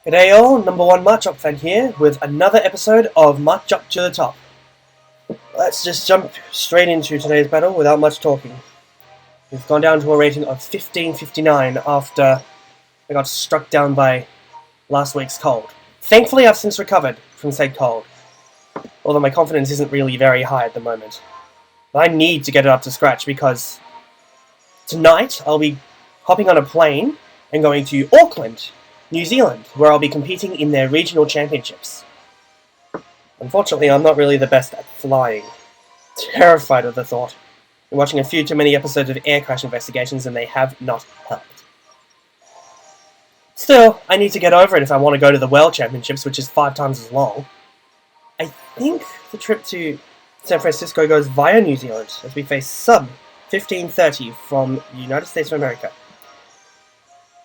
G'day all, number one Machop fan here with another episode of Machop to the Top. Let's just jump straight into today's battle without much talking. We've gone down to a rating of 1559 after I got struck down by last week's cold. Thankfully I've since recovered from said cold, although my confidence isn't really very high at the moment. But I need to get it up to scratch because tonight I'll be hopping on a plane and going to Auckland, New Zealand, where I'll be competing in their regional championships. Unfortunately, I'm not really the best at flying. Terrified of the thought. I'm watching a few too many episodes of air crash investigations and they have not helped. Still, I need to get over it if I want to go to the World Championships, which is 5 times as long. I think the trip to San Francisco goes via New Zealand, as we face sub 1530 from the United States of America.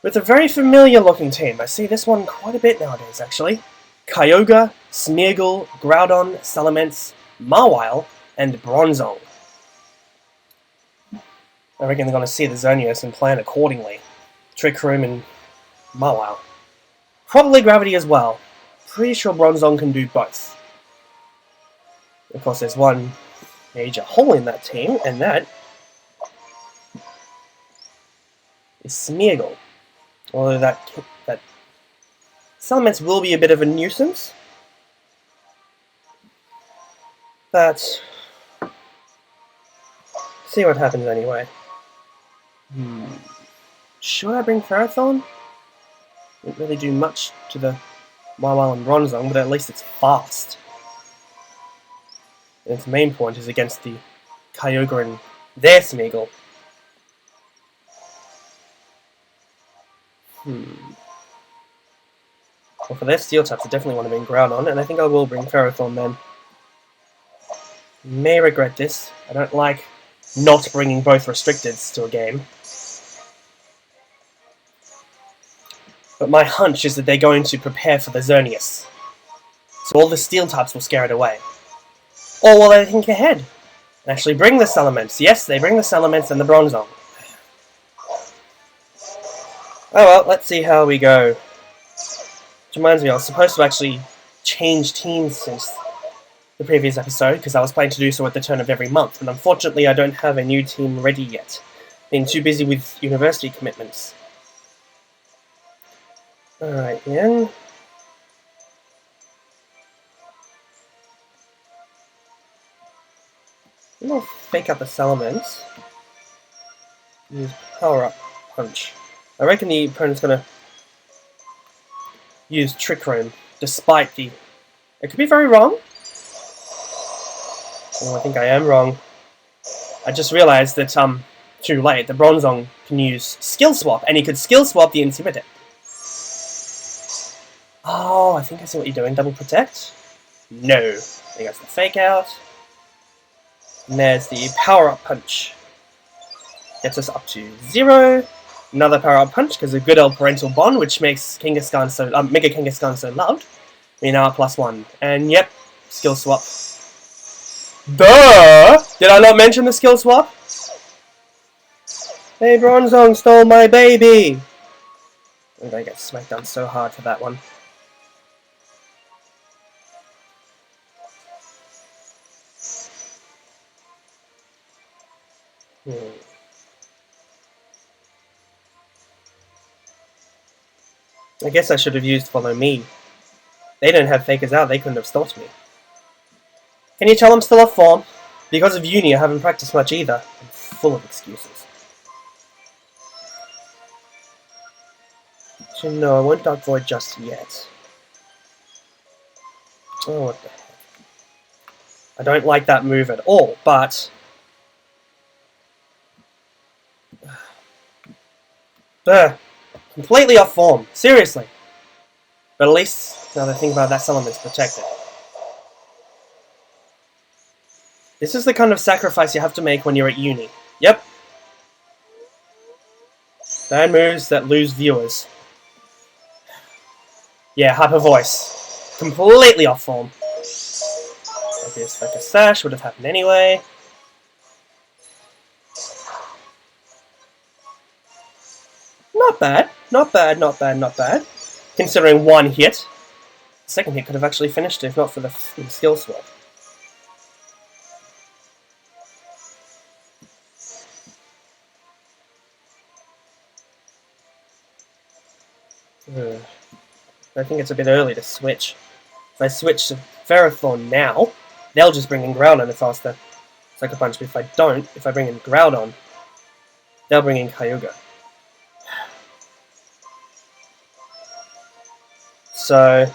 With a very familiar looking team. I see this one quite a bit nowadays, actually. Kyogre, Smeargle, Groudon, Salamence, Mawile, and Bronzong. I reckon they're going to see the Xerneas and plan accordingly. Trick Room and Mawile. Probably Gravity as well. Pretty sure Bronzong can do both. Of course, there's one major hole in that team, and that is Smeargle. Although that Salamence will be a bit of a nuisance. But see what happens anyway. Should I bring Ferrothorn? Won't really do much to the Mawile and Bronzong, but at least it's fast. And its main point is against the Kyogre and their Smeargle. Well, for their Steel types, I definitely want to bring Groudon, and I think I will bring Ferrothorn then. May regret this. I don't like not bringing both Restricteds to a game. But my hunch is that they're going to prepare for the Xerneas. So all the Steel types will scare it away. Or will they think ahead and actually bring the Salamence? Yes, they bring the Salamence and the Bronzong. Oh well, let's see how we go. Which reminds me, I was supposed to actually change teams since the previous episode, because I was planning to do so at the turn of every month, and unfortunately I don't have a new team ready yet. Been too busy with university commitments. Alright then. I'm gonna fake up the Salamence. Use Power Up Punch. I reckon the opponent's gonna use Trick Room, despite the... It could be very wrong. Oh, I think I am wrong. I just realized that, too late, the Bronzong can use Skill Swap, and he could Skill Swap the Intimidate. Oh, I think I see what you're doing. Double Protect? No. I think that's the Fake Out. And there's the Power Up Punch. Gets us up to 0. Another Power Up Punch, because of good old parental bond, which makes Kangaskhan so, Mega Kangaskhan so loved. We now are +1. And yep, Skill Swap. Duh! Did I not mention the Skill Swap? Hey, Bronzong stole my baby! I'm gonna get smacked down so hard for that one. I guess I should have used Follow Me. They don't have Fakers out, they couldn't have stopped me. Can you tell I'm still off form? Because of uni, I haven't practiced much either. I'm full of excuses. So no, I won't Dark Void just yet. Oh, what the heck. I don't like that move at all, but... completely off form. Seriously. But at least, now that I think about it, that Salamance's protected. This is the kind of sacrifice you have to make when you're at uni. Yep. Bad moves that lose viewers. Yeah, Hyper Voice. Completely off form. Obvious Focus Sash would have happened anyway. Not bad. Not bad, not bad, not bad. considering one hit. The second hit could have actually finished it if not for the skill swap. I think it's a bit early to switch. If I switch to Ferrothorn now, they'll just bring in Groudon if I was to Sucker Punch. But if I don't, if I bring in Groudon, they'll bring in Kyogre. So,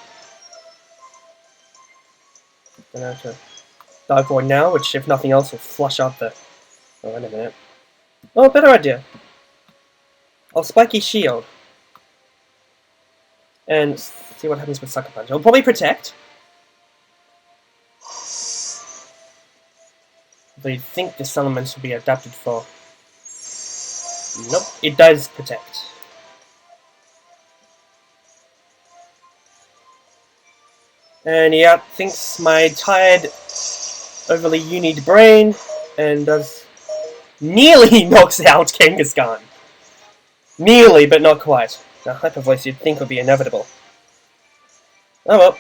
I'm going to have to Dive Void now, which if nothing else will flush out the... Oh, wait a minute. Oh, better idea. I'll Spiky Shield. And see what happens with Sucker Punch. It'll probably Protect. But you'd think this element would be adapted for... Nope, it does Protect. And he outthinks my tired, overly unique brain, and does... nearly knocks out Kangaskhan. Nearly, but not quite. Now, Hyper Voice you'd think would be inevitable. Oh well.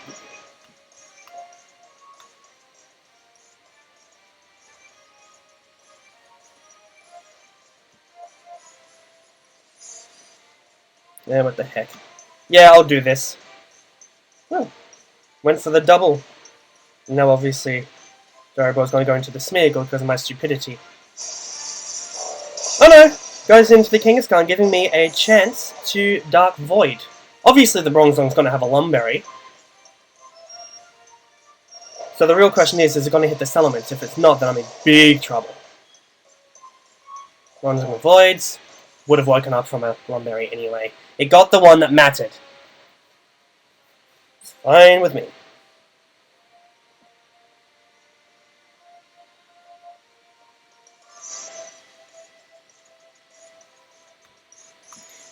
Yeah, what the heck. Yeah, I'll do this. Oh. Went for the double. Now, obviously, Gyrobore's going to go into the Smeargle because of my stupidity. Oh no! Goes into the Kangaskhan, giving me a chance to Dark Void. Obviously, the Bronzong's going to have a Lumberry. So the real question is it going to hit the Salamence? If it's not, then I'm in big trouble. Bronzong avoids. Would have woken up from a Lumberry anyway. It got the one that mattered. It's fine with me.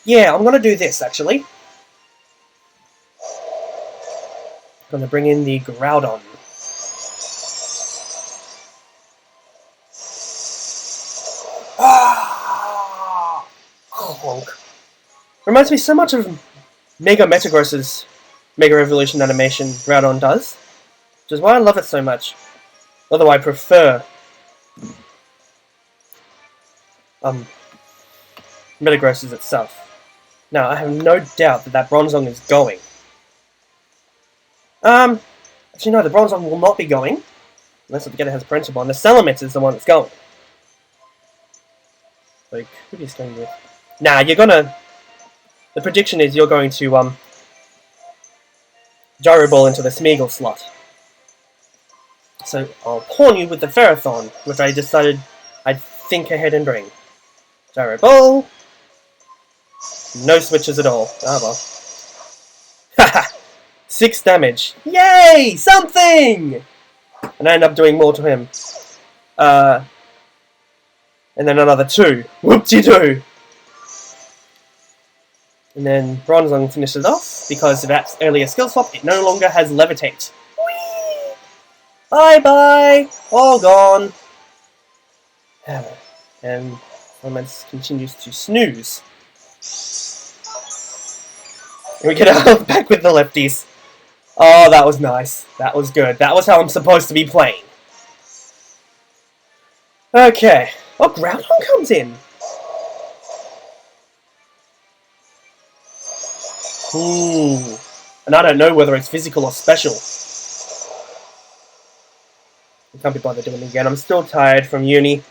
Yeah, I'm gonna do this actually. Gonna bring in the Groudon. Ah! Honk. Reminds me so much of Mega Metagross's Mega Evolution animation Groudon does, which is why I love it so much. Although I prefer Metagross's itself. Now, I have no doubt that that Bronzong is going. Actually no, the Bronzong will not be going. Unless I forget it has Principal, and the Salamence is the one that's going. So, who is going with? Nah, you're gonna... The prediction is you're going to, Gyro Ball into the Smeargle slot. So, I'll pawn you with the Ferrothorn, which I decided I'd think ahead and bring. Gyro Ball... No switches at all. Ah well. Haha! 6 damage. Yay! Something! And I end up doing more to him. And then another 2. Whoop-de-doo! And then Bronzong finishes off, because of that earlier skill swap, it no longer has Levitate. Whee! Bye-bye! All gone. And Salamence continues to snooze. And we get out back with the lefties. Oh, that was nice. That was good. That was how I'm supposed to be playing. Okay. Oh, Groudon comes in. Ooh. And I don't know whether it's physical or special. I can't be bothered doing it again. I'm still tired from uni.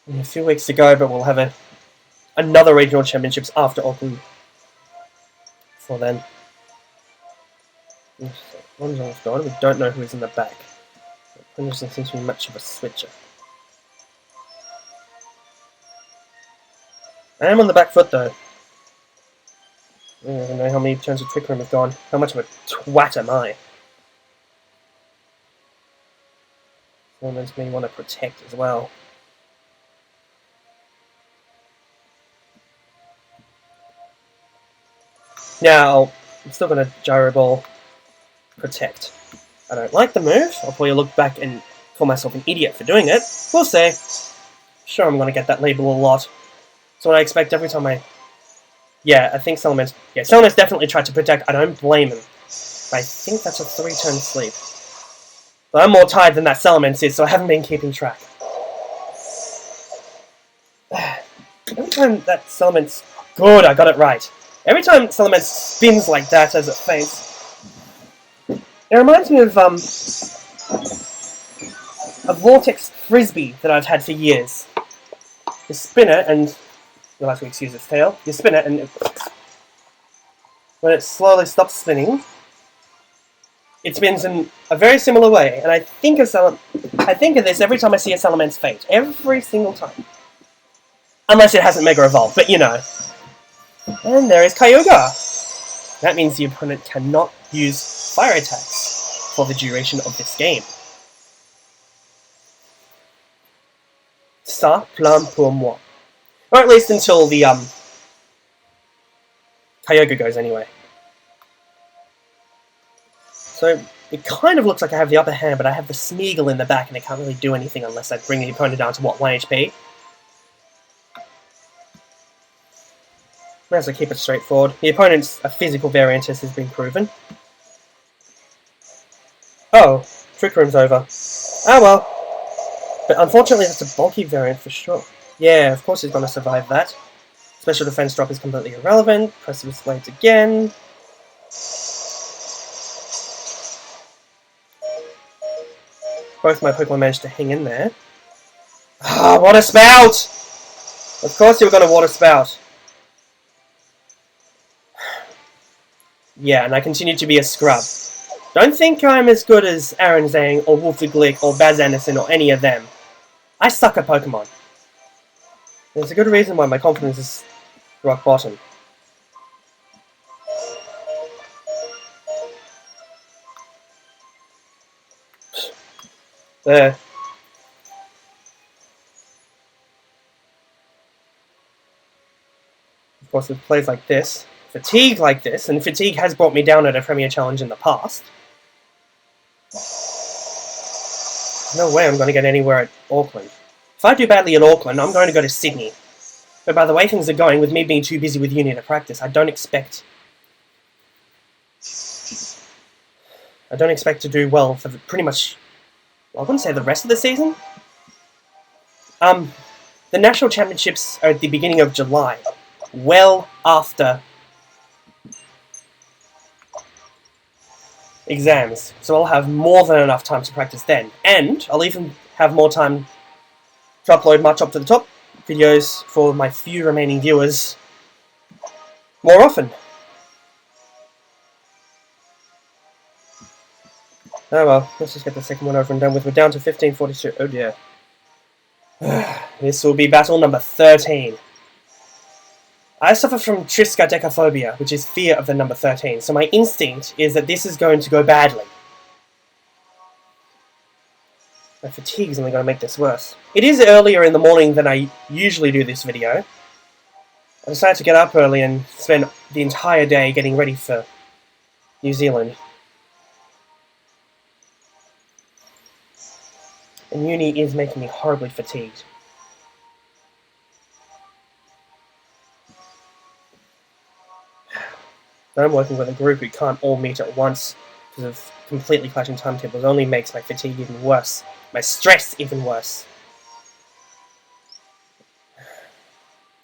Only a few weeks to go, but we'll have another regional championships after Auckland. Before then. Bronzong's gone. We don't know who's in the back. Bronzong seems to be much of a switcher. I am on the back foot though. I don't even know how many turns of Trick Room have gone. How much of a twat am I? So makes me want to protect as well. Now, I'm still going to Gyro Ball Protect. I don't like the move. I'll probably look back and call myself an idiot for doing it. We'll see. Sure, I'm going to get that label a lot. That's what I expect every time I Yeah, I think Salamence... Yeah, Salamence definitely tried to protect. I don't blame him. I think that's a 3-turn sleep. But I'm more tired than that Salamence is, so I haven't been keeping track. Every time that Salamence... Good, I got it right. Every time Salamence spins like that as it faints, it reminds me of a vortex frisbee that I've had for years. You spin it, and you'll have to excuse its tail. You spin it, and when it slowly stops spinning, it spins in a very similar way. And I think of this every time I see a Salamence faint. Every single time. Unless it hasn't Mega Evolved, but you know. And there is Kyogre. That means the opponent cannot use fire attacks for the duration of this game. Ça plane pour moi. Or at least until the Kyogre goes anyway. So it kind of looks like I have the upper hand, but I have the Smeagol in the back and I can't really do anything unless I bring the opponent down to, what, 1 HP? Might as well keep it straightforward. The opponent's a physical variant has been proven. Oh, Trick Room's over. Ah well. But unfortunately that's a bulky variant for sure. Yeah, of course he's going to survive that. Special defense drop is completely irrelevant. Precipice Blades again. Both my Pokemon managed to hang in there. Ah, Water Spout! Of course you were going to Water Spout. Yeah, and I continue to be a scrub. Don't think I'm as good as Aranzang or Wolfiglick or Bazanison or any of them. I suck at Pokemon. There's a good reason why my confidence is rock bottom. There. Of course, with plays like this, fatigue like this, and fatigue has brought me down at a Premier Challenge in the past. No way I'm going to get anywhere at Auckland. If I do badly at Auckland, I'm going to go to Sydney. But by the way things are going, with me being too busy with uni to practice, I don't expect to do well for pretty much, well, I wouldn't say the rest of the season. The National Championships are at the beginning of July, well after exams, so I'll have more than enough time to practice then, and I'll even have more time to upload Machop To The Top videos for my few remaining viewers more often. Oh well, let's just get the second one over and done with. We're down to 1542. Oh dear. This will be battle number 13. I suffer from triskaidekaphobia, which is fear of the number 13, so my instinct is that this is going to go badly. My fatigue is only going to make this worse. It is earlier in the morning than I usually do this video. I decided to get up early and spend the entire day getting ready for New Zealand. And uni is making me horribly fatigued. I'm working with a group who can't all meet at once because of completely clashing timetables. It only makes my fatigue even worse. My stress even worse.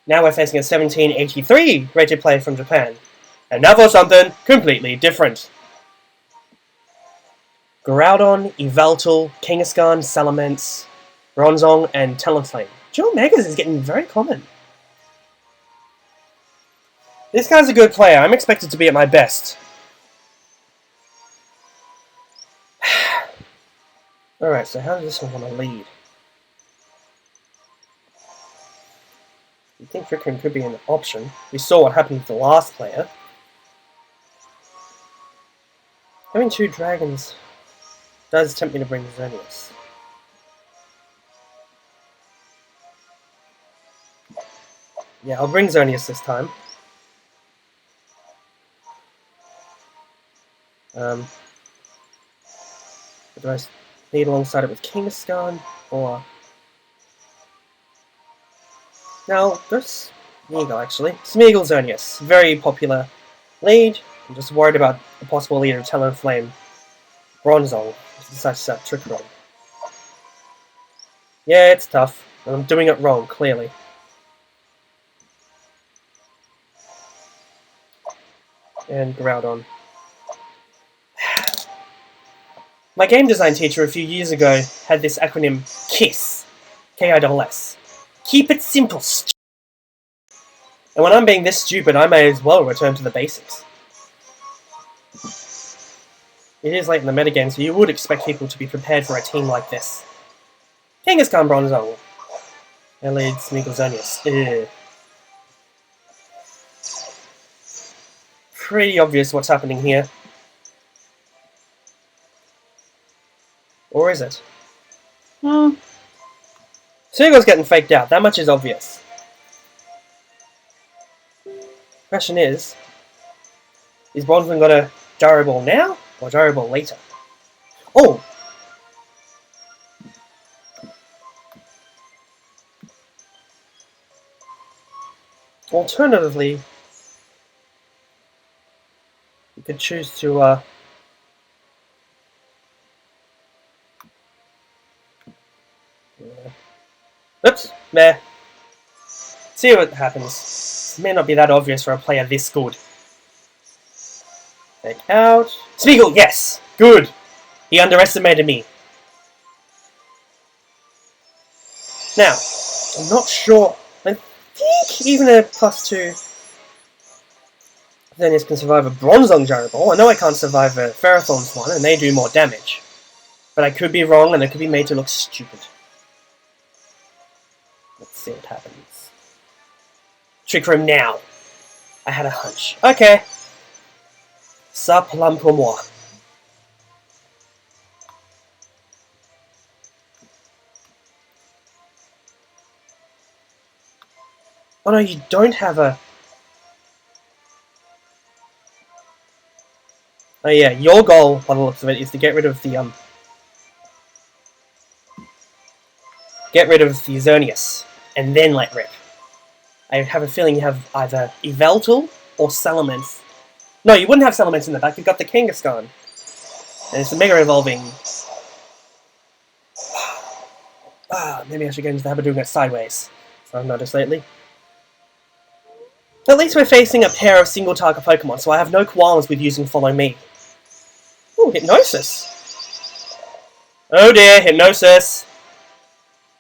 Now we're facing a 1783 rated player from Japan. And now for something completely different. Groudon, Yveltal, Kangaskhan, Salamence, Bronzong, and Talonflame. Dual Megas is getting very common. This guy's a good player. I'm expected to be at my best. Alright, so how does this one want to lead? You think Trick Room could be an option. We saw what happened with the last player. Having 2 dragons does tempt me to bring Xerneas. Yeah, I'll bring Xerneas this time. Do I need alongside it with Kangaskhan, or... Now, Here you go, actually. Smeagol Xerneas. Very popular lead. I'm just worried about the possible lead of Talonflame. Bronzong. Decides to set Trick Room. Yeah, it's tough. And I'm doing it wrong, clearly. And Groudon. My game design teacher a few years ago had this acronym KISS. K-I-S-S. Keep it simple, and when I'm being this stupid, I may as well return to the basics. It is late in the metagame, so you would expect people to be prepared for a team like this. Kangaskhan Bronzong. Elite Smeagol Xerneas. Pretty obvious what's happening here. Or is it? Smeagol's getting faked out, that much is obvious. Question is Bronzong got a Gyro Ball now, or Gyro Ball later? Oh! Alternatively, you could choose to, Oops, meh. See what happens. It may not be that obvious for a player this good. Take out. Smeagol, yes! Good! He underestimated me. Now, I'm not sure. I think even a +2 Xerneas can survive a Bronzong Gyro Ball. I know I can't survive a Ferrothorn's one, and they do more damage. But I could be wrong, and it could be made to look stupid. Let's see what happens. Trick Room now. I had a hunch. Okay. Ça plane pour moi. Oh no, you don't have a... Oh yeah, your goal, by the looks of it, is to get rid of the, Get rid of the Xerneas, and then let rip. I have a feeling you have either Yveltal or Salamence. No, you wouldn't have Salamence in the back, you've got the Kangaskhan. And it's a Mega Evolving... maybe I should get into the habit of doing it sideways. So I've noticed lately. At least we're facing a pair of single-target Pokemon, so I have no qualms with using Follow Me. Ooh, Hypnosis! Oh dear, Hypnosis!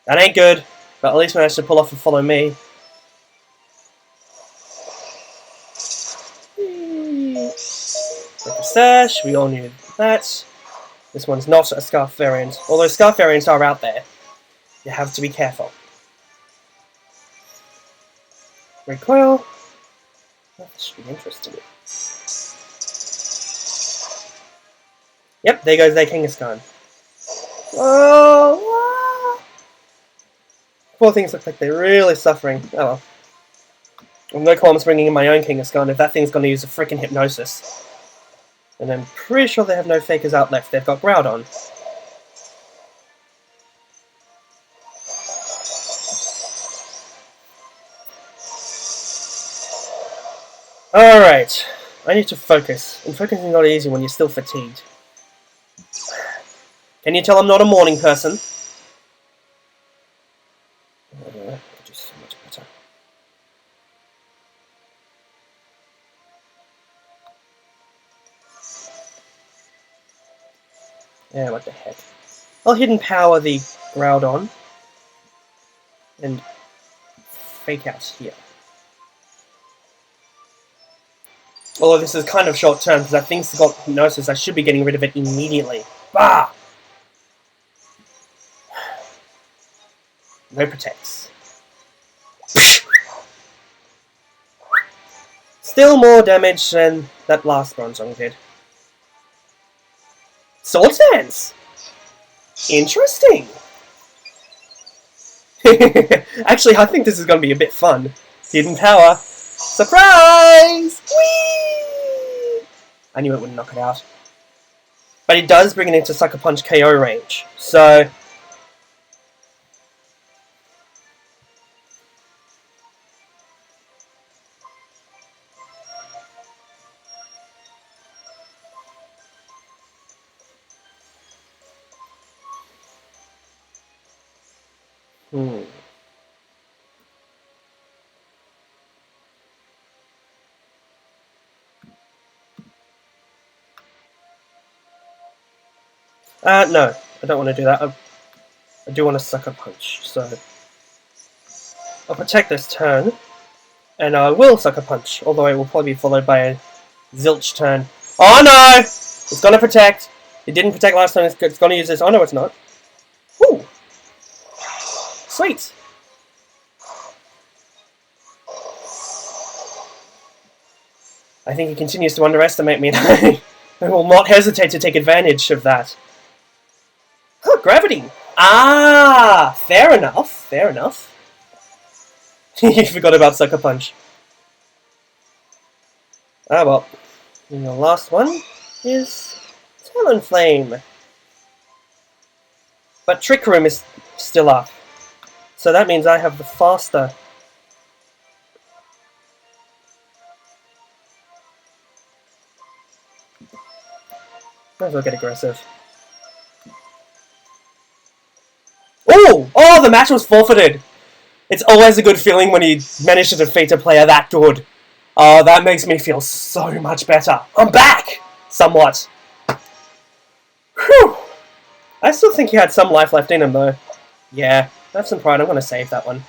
That ain't good, but at least managed to pull off a Follow Me. With the Sash, we all knew that. This one's not a Scarf variant, although Scarf variants are out there. You have to be careful. Recoil. That should be interesting. Yep, there goes their Kangaskhan. Oh, poor things look like they're really suffering. Oh well. I'm no qualms bringing in my own Kangaskhan if that thing's going to use a freaking Hypnosis. And I'm pretty sure they have no Fakers out left. They've got Groudon. Alright. I need to focus. And focusing is not easy when you're still fatigued. Can you tell I'm not a morning person? Just so much better. Yeah, what the heck. I'll Hidden Power the Groudon. And Fake Out here. Although this is kind of short term, because I think it's got Hypnosis, I should be getting rid of it immediately. Bah! No Protects. Still more damage than that last Bronzong did. Sword Stance! Interesting! Actually, I think this is going to be a bit fun. Hidden Power. Surprise! Whee! I knew it wouldn't knock it out. But it does bring it into Sucker Punch KO range. So... Hmm. No, I don't want to do that. I do want to Sucker Punch, so I'll protect this turn, and I will Sucker Punch, although it will probably be followed by a Zilch turn. Oh no! It's gonna protect. It didn't protect last time, it's gonna use this. Oh no, it's not. Woo! Sweet! I think he continues to underestimate me, and I will not hesitate to take advantage of that. Oh, gravity! Ah! Fair enough, fair enough. You forgot about Sucker Punch. Ah well. And the last one is Talonflame. But Trick Room is still up. So that means I have the faster. Might as well get aggressive. Oh! Oh, the match was forfeited! It's always a good feeling when you manage to defeat a player that good. Oh, that makes me feel so much better. I'm back! Somewhat. Whew! I still think he had some life left in him, though. Yeah, I have some pride. I'm going to save that one.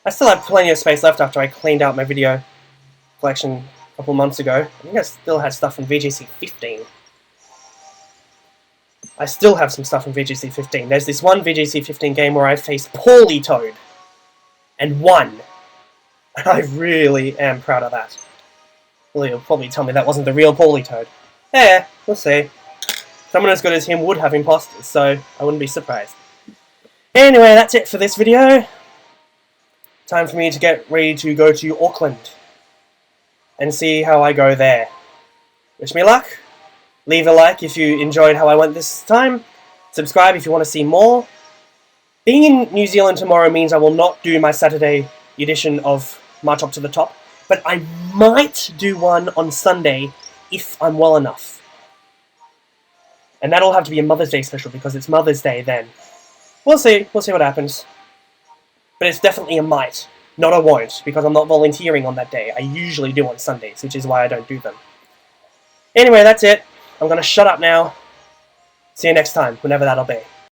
I still have plenty of space left after I cleaned out my video collection a couple months ago. I think I still had stuff from VGC 15. I still have some stuff from VGC 15. There's this one VGC 15 game where I faced Poorly Toad. And won. I really am proud of that. Well, you'll probably tell me that wasn't the real Poorly Toad. Yeah, we'll see. Someone as good as him would have imposters, so I wouldn't be surprised. Anyway, that's it for this video. Time for me to get ready to go to Auckland and see how I go there. Wish me luck. Leave a like if you enjoyed how I went this time. Subscribe if you want to see more. Being in New Zealand tomorrow means I will not do my Saturday edition of Machop To The Top, but I might do one on Sunday if I'm well enough. And that'll have to be a Mother's Day special because it's Mother's Day then. We'll see what happens. But it's definitely a might, not a won't, because I'm not volunteering on that day. I usually do on Sundays, which is why I don't do them. Anyway, that's it. I'm going to shut up now. See you next time, whenever that'll be.